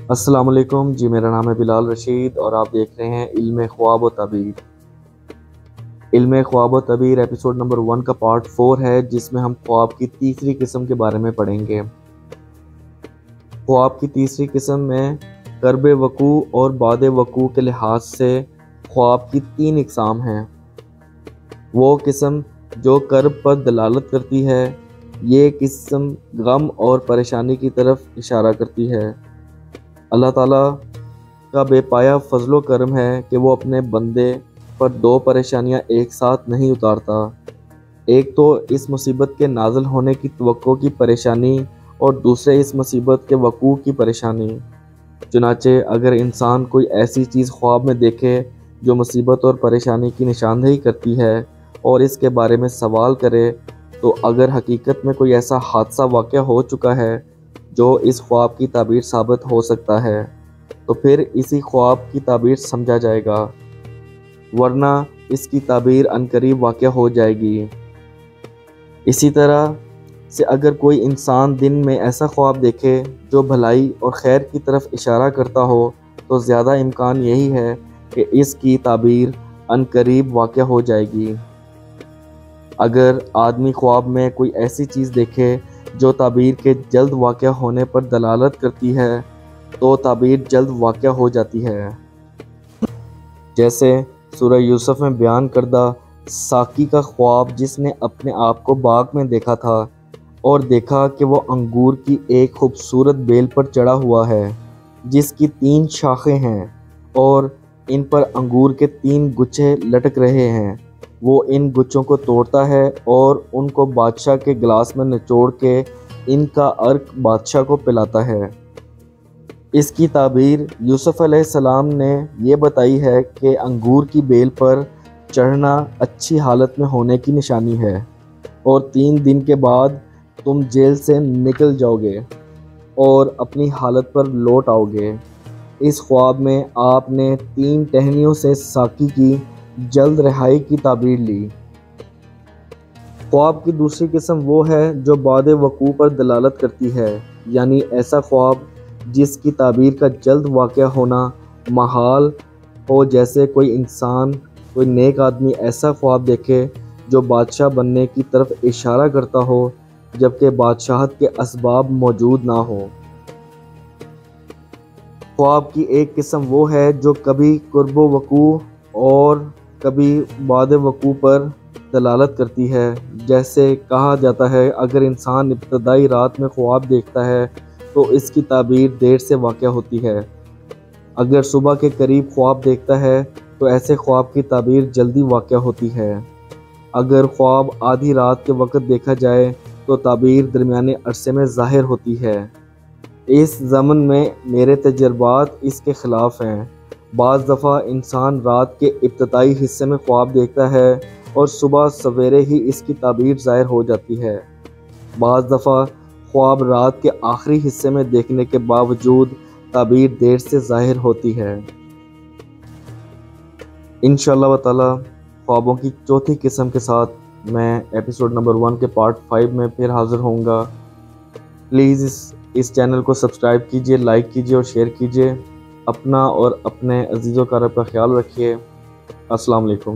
السلام علیکم جی، میرا نام ہے بلال رشید اور آپ دیکھ رہے ہیں علم خواب و تعبیر۔ علم خواب و تعبیر ایپیسوڈ نمبر 1 کا پارٹ 4 ہے، جس میں ہم خواب کی تیسری قسم کے بارے میں پڑھیں گے۔ خواب کی تیسری قسم میں قرب وقوع اور بعد وقوع کے لحاظ سے خواب کی 3 اقسام ہیں۔ وہ قسم جو قرب پر دلالت کرتی ہے، یہ قسم غم اور پریشانی کی طرف اشارہ کرتی ہے۔ اللہ تعالیٰ کا بے پایا فضل و کرم ہے کہ وہ اپنے بندے پر 2 پریشانیاں ایک ساتھ نہیں اتارتا۔ ایک تو اس مصیبت کے نازل ہونے کی توقع کی پریشانی اور دوسرے اس مصیبت کے وقوع کی پریشانی۔ چنانچہ اگر انسان کوئی ایسی چیز خواب میں دیکھے جو مصیبت اور پریشانی کی نشاندہی کرتی ہے اور اس کے بارے میں سوال کرے، تو اگر حقیقت میں کوئی ایسا حادثہ واقع ہو چکا ہے جو اس خواب کی تعبیر ثابت ہو سکتا ہے، تو پھر اسی خواب کی تعبیر سمجھا جائے گا، ورنہ اس کی تعبیر عنقریب واقع ہو جائے گی۔ اسی طرح سے اگر کوئی انسان دن میں ایسا خواب دیکھے جو بھلائی اور خیر کی طرف اشارہ کرتا ہو، تو زیادہ امکان یہی ہے کہ اس کی تعبیر عنقریب واقع ہو جائے گی۔ اگر آدمی خواب میں کوئی ایسی چیز دیکھے جو تعبیر کے جلد واقع ہونے پر دلالت کرتی ہے، تو تعبیر جلد واقع ہو جاتی ہے۔ جیسے سورہ یوسف میں بیان کردہ ساقی کا خواب، جس نے اپنے آپ کو باغ میں دیکھا تھا اور دیکھا کہ وہ انگور کی ایک خوبصورت بیل پر چڑھا ہوا ہے، جس کی 3 شاخیں ہیں اور ان پر انگور کے 3 گچھے لٹک رہے ہیں۔ وہ ان گچھوں کو توڑتا ہے اور ان کو بادشاہ کے گلاس میں نچوڑ کے ان کا عرق بادشاہ کو پلاتا ہے۔ اس کی تعبیر یوسف علیہ السلام نے یہ بتائی ہے کہ انگور کی بیل پر چڑھنا اچھی حالت میں ہونے کی نشانی ہے اور 3 دن کے بعد تم جیل سے نکل جاؤ گے اور اپنی حالت پر لوٹ آؤ گے۔ اس خواب میں آپ نے 3 ٹہنیوں سے ساقی کی جلد رہائی کی تعبیر لی۔ خواب کی دوسری قسم وہ ہے جو بعد وقوع پر دلالت کرتی ہے، یعنی ایسا خواب جس کی تعبیر کا جلد واقع ہونا محال ہو، جیسے کوئی انسان، کوئی نیک آدمی ایسا خواب دیکھے جو بادشاہ بننے کی طرف اشارہ کرتا ہو، جبکہ بادشاہت کے اسباب موجود نہ ہوں۔ خواب کی ایک قسم وہ ہے جو کبھی قرب وقوع اور کبھی بعد وقوع پر دلالت کرتی ہے۔ جیسے کہا جاتا ہے اگر انسان ابتدائی رات میں خواب دیکھتا ہے تو اس کی تعبیر دیر سے واقع ہوتی ہے۔ اگر صبح کے قریب خواب دیکھتا ہے تو ایسے خواب کی تعبیر جلدی واقع ہوتی ہے۔ اگر خواب آدھی رات کے وقت دیکھا جائے تو تعبیر درمیانے عرصے میں ظاہر ہوتی ہے۔ اس ضمن میں میرے تجربات اس کے خلاف ہیں۔ بعض دفعہ انسان رات کے ابتدائی حصے میں خواب دیکھتا ہے اور صبح سویرے ہی اس کی تعبیر ظاہر ہو جاتی ہے۔ بعض دفعہ خواب رات کے آخری حصے میں دیکھنے کے باوجود تعبیر دیر سے ظاہر ہوتی ہے۔ انشاءاللہ تعالی خوابوں کی چوتھی قسم کے ساتھ میں ایپیسوڈ نمبر 1 کے پارٹ 5 میں پھر حاضر ہوں گا۔ پلیز اس چینل کو سبسکرائب کیجئے، لائک کیجئے اور شیئر کیجئے۔ اپنا اور اپنے عزیز و اقارب کا خیال رکھیے۔ السلام علیکم۔